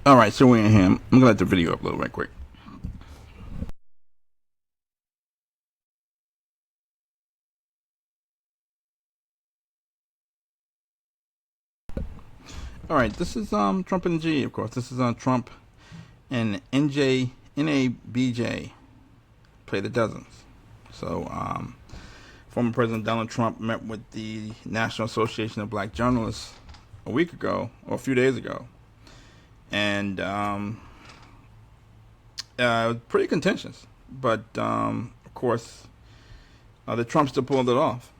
All right, so we're in here. I'm gonna let the video upload right quick. All right, this is Trump and G, of course. This is Trump and NABJ play the dozens. So former President Donald Trump met with the National Association of Black Journalists a week ago, or a few days ago, and pretty contentious. But of course, the Trump still pulled it off.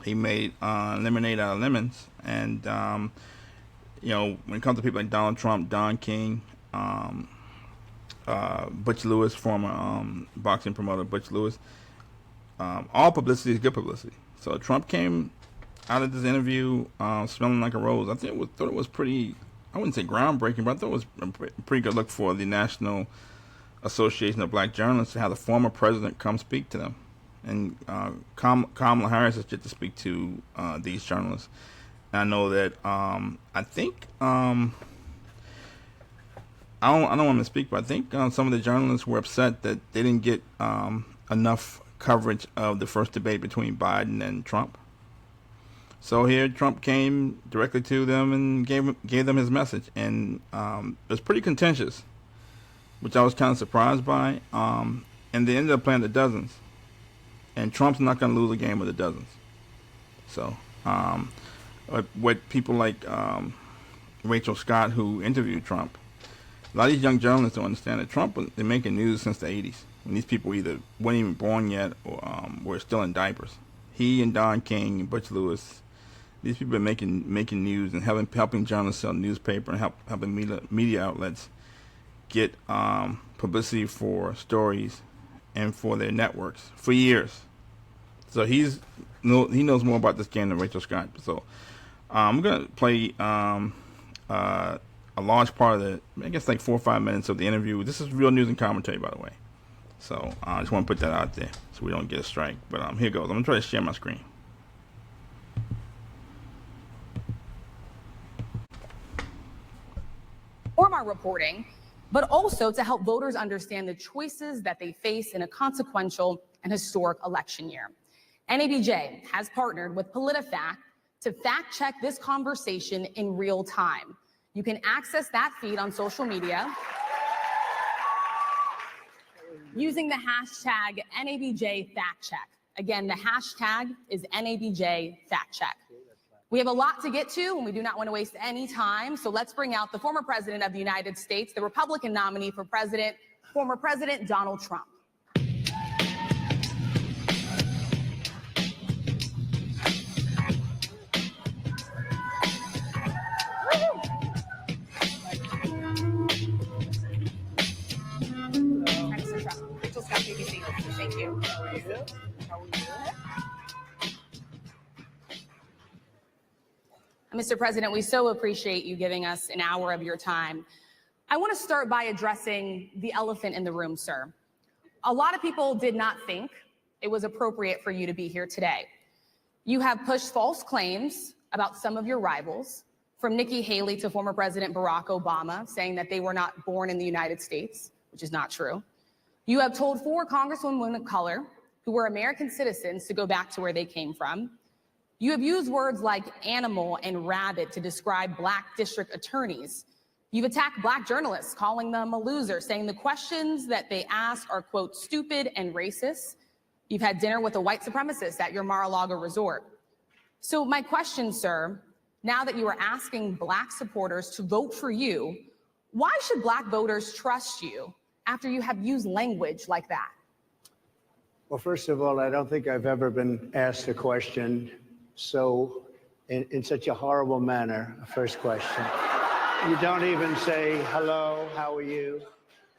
He made lemonade out of lemons, and when it comes to people like Donald Trump, Don King, Butch Lewis, former boxing promoter Butch Lewis, all publicity is good publicity. So Trump came out of this interview smelling like a rose. I thought it was pretty, I wouldn't say groundbreaking, but I thought it was a pretty good look for the National Association of Black Journalists to have the former president come speak to them. And Kamala Harris has yet to speak to these journalists. And I know that I think I don't want to speak, but I think some of the journalists were upset that they didn't get enough coverage of the first debate between Biden and Trump. So here Trump came directly to them and gave them his message, and it was pretty contentious, which I was kind of surprised by. And they ended up playing the dozens, and Trump's not going to lose a game with the dozens. So what people like Rachel Scott, who interviewed Trump, a lot of these young journalists don't understand that Trump has been making news since the 80s, when these people either weren't even born yet or were still in diapers. He and Don King and Butch Lewis, these people are making news and helping journalists sell newspaper and helping media outlets get publicity for stories and for their networks for years. So he knows more about this game than Rachel Scott. So I'm going to play a large part of I guess like 4 or 5 minutes of the interview. This is real news and commentary, by the way. So I just want to put that out there so we don't get a strike. But here goes. I'm going to try to share my screen. Inform our reporting, but also to help voters understand the choices that they face in a consequential and historic election year. NABJ has partnered with PolitiFact to fact-check this conversation in real time. You can access that feed on social media using the hashtag NABJFactCheck. Again, the hashtag is NABJFactCheck. We have a lot to get to, and we do not want to waste any time, so let's bring out the former president of the United States, the Republican nominee for president, former President Donald Trump. Thank you. How are you? Mr. President, we so appreciate you giving us an hour of your time. I want to start by addressing the elephant in the room, sir. A lot of people did not think it was appropriate for you to be here today. You have pushed false claims about some of your rivals, from Nikki Haley to former President Barack Obama, saying that they were not born in the United States, which is not true. You have told 4 congresswomen of color who were American citizens to go back to where they came from. You have used words like animal and rabbit to describe black district attorneys. You've attacked black journalists, calling them a loser, saying the questions that they ask are, quote, stupid and racist. You've had dinner with a white supremacist at your Mar-a-Lago resort. So my question, sir, now that you are asking black supporters to vote for you, why should black voters trust you after you have used language like that? Well, first of all, I don't think I've ever been asked a question so in such a horrible manner. First question. You don't even say, hello, how are you?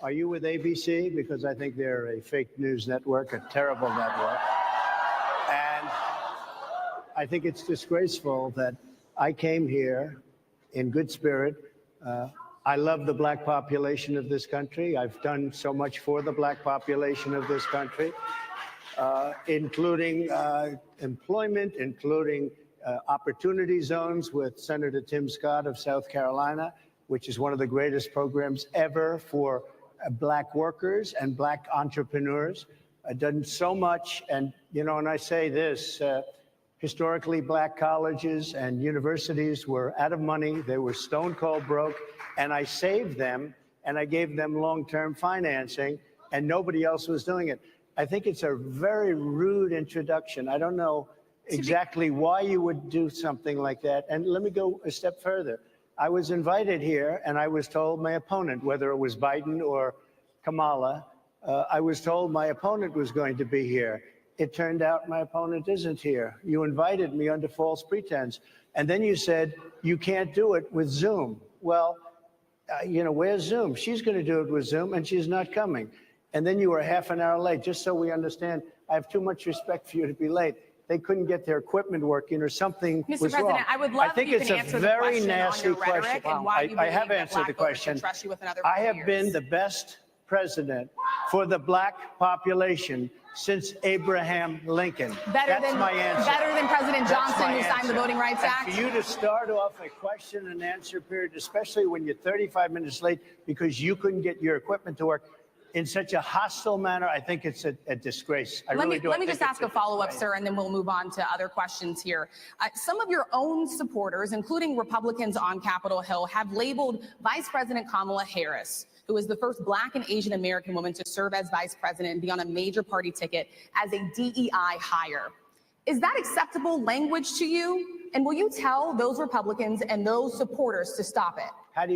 Are you with ABC? Because I think they're a fake news network, a terrible network. And I think it's disgraceful that I came here in good spirit. I love the black population of this country. I've done so much for the black population of this country, including employment, including opportunity zones with Senator Tim Scott of South Carolina, which is one of the greatest programs ever for black workers and black entrepreneurs. Done so much. And, you know, and I say this, historically, black colleges and universities were out of money. They were stone cold broke. And I saved them, and I gave them long-term financing, and nobody else was doing it. I think it's a very rude introduction. I don't know exactly why you would do something like that. And let me go a step further. I was invited here, and I was told my opponent, whether it was Biden or Kamala, I was told my opponent was going to be here. It turned out my opponent isn't here. You invited me under false pretense. And then you said, you can't do it with Zoom. Well, you know, where's Zoom? She's going to do it with Zoom, and she's not coming. And then you were half an hour late. Just so we understand, I have too much respect for you to be late. They couldn't get their equipment working or something was President, wrong. I would love I think if you it's can a answer very the question nasty on your rhetoric question. and why you I believe have that answered black the voters should question. trust you with another I 4 have years. been the best president for the black population since Abraham Lincoln. That's my answer. Better than President That's Johnson, my who signed the answer. Voting Rights And Act? for you to start off a question and answer period, especially when you're 35 minutes late because you couldn't get your equipment to work in such a hostile manner, I think it's a disgrace. I really do. Let me just ask a follow-up, disgrace. sir, and then we'll move on to other questions here. Some of your own supporters, including Republicans on Capitol Hill, have labeled Vice President Kamala Harris, who is the first Black and Asian American woman to serve as vice president and be on a major party ticket, as a DEI hire. Is that acceptable language to you? And will you tell those Republicans and those supporters to stop it? How do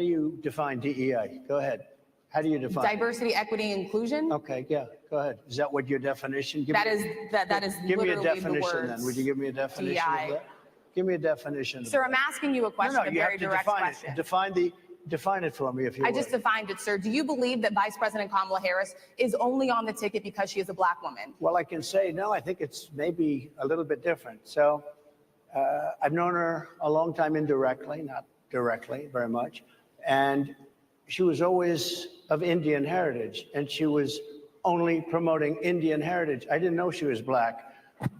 you define DEI? Go ahead. How do you define Diversity, equity, inclusion? Okay, yeah, go ahead. Is that what your definition? That is Give me a literally definition the words then. Would you give me a definition DEI. of that? Give me a definition. Sir, I'm asking you a question, a you very have to direct define question. it. Define it for me, if you I would. just defined it, sir. Do you believe that Vice President Kamala Harris is only on the ticket because she is a Black woman? Well, I can say, no, I think it's maybe a little bit different. So I've known her a long time indirectly, not directly very much. And she was always of Indian heritage, and she was only promoting Indian heritage. I didn't know she was Black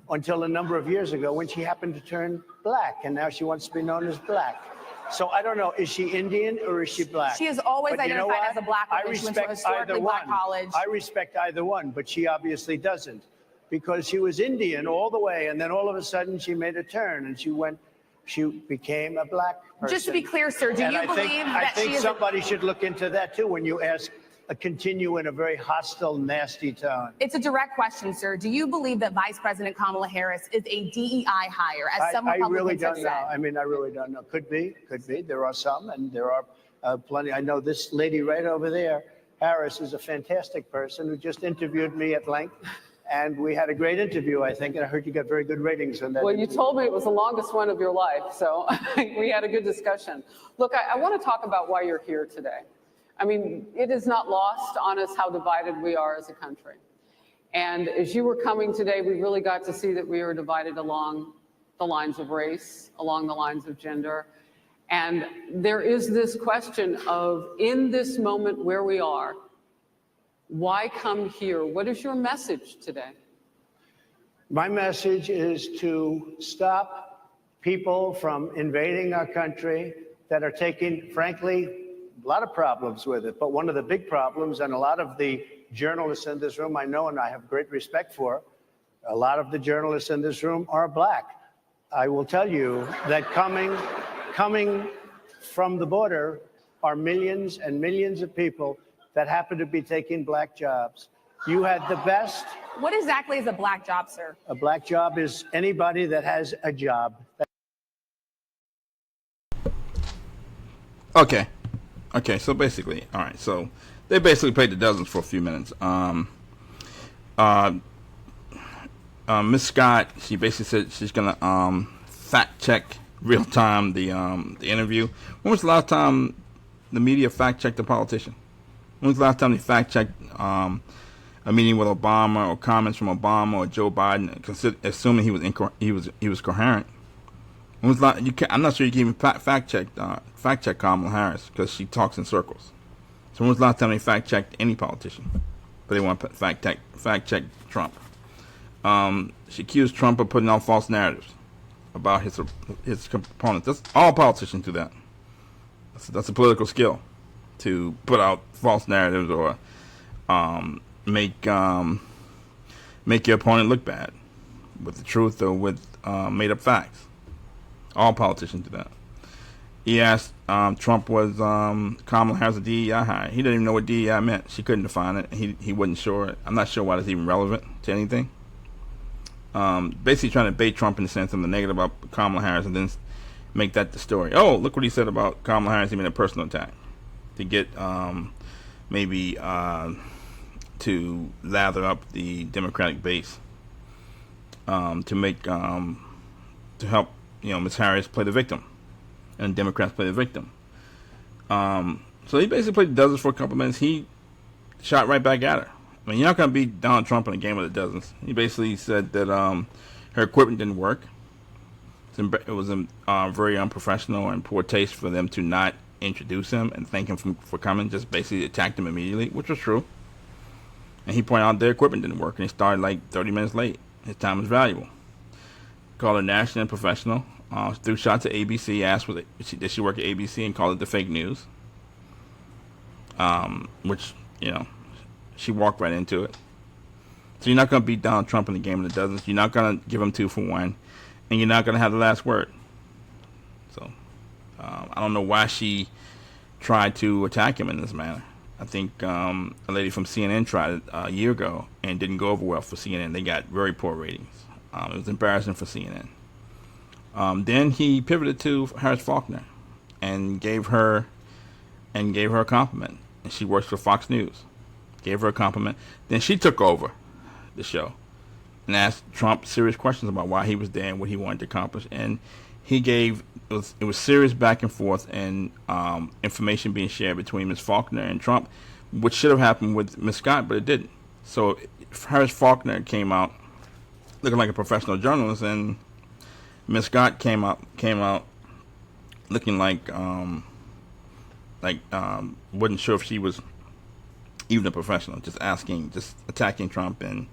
until a number of years ago when she happened to turn Black, and now she wants to be known as Black. So I don't know, is she Indian or is she Black? She is always But you know identified what? as a Black woman. I She went to a respect historically either Black one. college. I respect either one, but she obviously doesn't, because she was Indian all the way, and then all of a sudden she made a turn and she became a Black person. Just to be clear, sir, do you believe that she is somebody should look into that too when you ask continue in a very hostile, nasty tone. It's a direct question, sir. Do you believe that Vice President Kamala Harris is a DEI hire, as some I Republicans really have don't said? know. I mean, I really don't know. Could be. There are some, and there are plenty. I know this lady right over there, Harris, is a fantastic person who just interviewed me at length. And we had a great interview, I think, and I heard you got very good ratings on that. Well, interview. you told me it was the longest one of your life, so we had a good discussion. Look, I want to talk about why you're here today. I mean, it is not lost on us how divided we are as a country. And as you were coming today, we really got to see that we are divided along the lines of race, along the lines of gender. And there is this question of, in this moment where we are, why come here? What is your message today? My message is to stop people from invading our country that are taking, frankly, a lot of problems with it. But one of the big problems, and a lot of the journalists in this room I know and I have great respect for, a lot of the journalists in this room are Black. I will tell you that coming from the border are millions and millions of people that happen to be taking Black jobs. You had the best. What exactly is a Black job, sir? A Black job is anybody that has a job. Okay, so basically, all right, so they basically played the dozens for a few minutes. Miss Scott, she basically said she's gonna fact check real time the interview. When was the last time the media fact checked a politician? When was the last time they fact checked a meeting with Obama or comments from Obama or Joe Biden, assuming he was coherent? When was the last, I'm not sure you can even fact check Kamala Harris because she talks in circles. So when was the last time they fact checked any politician? But they want to fact check Trump. She accused Trump of putting out false narratives about his opponents. That's all politicians do that. That's a political skill, to put out false narratives or make your opponent look bad with the truth or with made up facts. All politicians do that. He asked Trump, was Kamala Harris a DEI hire? He didn't even know what DEI meant. She couldn't define it. He wasn't sure. I'm not sure why that's even relevant to anything. Basically trying to bait Trump in the sense of the negative about Kamala Harris and then make that the story. Oh, look what he said about Kamala Harris. He made a personal attack to get maybe to lather up the Democratic base, to make to help Ms. Harris play the victim and Democrats play the victim. So he basically played dozens for a couple minutes. He shot right back at her. I mean, you're not going to beat Donald Trump in a game of the dozens. He basically said that her equipment didn't work. It was very unprofessional and poor taste for them to not introduce him and thank him for coming. Just basically attacked him immediately, which was true. And he pointed out their equipment didn't work, and he started like 30 minutes late. His time was valuable. Called her national and professional. Threw shots at ABC. Asked did she work at ABC, and called it the fake news. Which she walked right into it. So you're not going to beat Donald Trump in the game of the dozens. You're not going to give him 2 for 1, and you're not going to have the last word. So I don't know why she tried to attack him in this manner. I think a lady from CNN tried it a year ago and didn't go over well for CNN. They got very poor ratings. It was embarrassing for CNN. Then he pivoted to Harris Faulkner and gave her a compliment. And she works for Fox News. Gave her a compliment. Then she took over the show and asked Trump serious questions about why he was there and what he wanted to accomplish. And he gave it was serious back and forth and information being shared between Ms. Faulkner and Trump, which should have happened with Ms. Scott, but it didn't. So Harris Faulkner came out looking like a professional journalist, and Ms. Scott came out looking like wasn't sure if she was even a professional, just attacking Trump and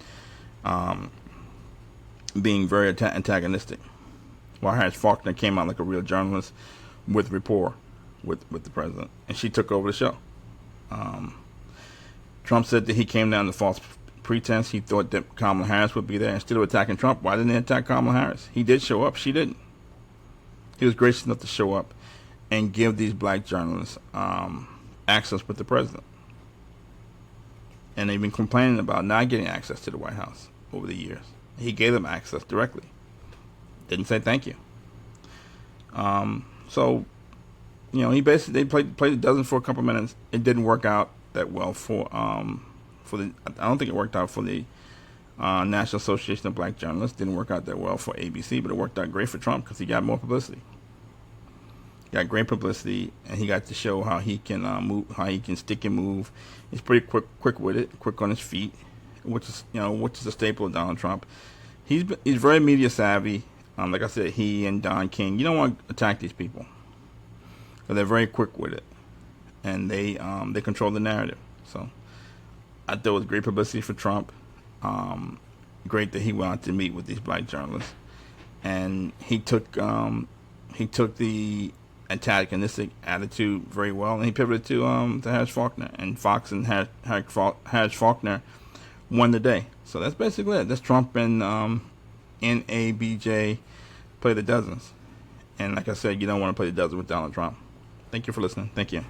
being very antagonistic. While Harris Faulkner came out like a real journalist with rapport with the president, and she took over the show. Trump said that he came down to false pretense. He thought that Kamala Harris would be there. Instead of attacking Trump, why didn't they attack Kamala Harris? He did show up. She didn't. He was gracious enough to show up and give these black journalists access with the president. And they've been complaining about not getting access to the White House over the years. He gave them access directly. Didn't say thank you. So, he basically played a dozen for a couple minutes. It didn't work out that well for the. I don't think it worked out for the National Association of Black Journalists. Didn't work out that well for ABC, but it worked out great for Trump because he got more publicity. Got great publicity, and he got to show how he can move, how he can stick and move. He's pretty quick with it, quick on his feet, which is a staple of Donald Trump. He's very media savvy. Like I said, he and Don King. You don't want to attack these people, but they're very quick with it, and they control the narrative. So I thought it was great publicity for Trump. Great that he went out to meet with these black journalists, and he took the antagonistic attitude very well, and he pivoted to Harris Faulkner, and Fox and Harris Faulkner won the day. So that's basically it. That's Trump and NABJ play the dozens. And like I said, you don't want to play the dozen with Donald Trump. Thank you for listening. Thank you.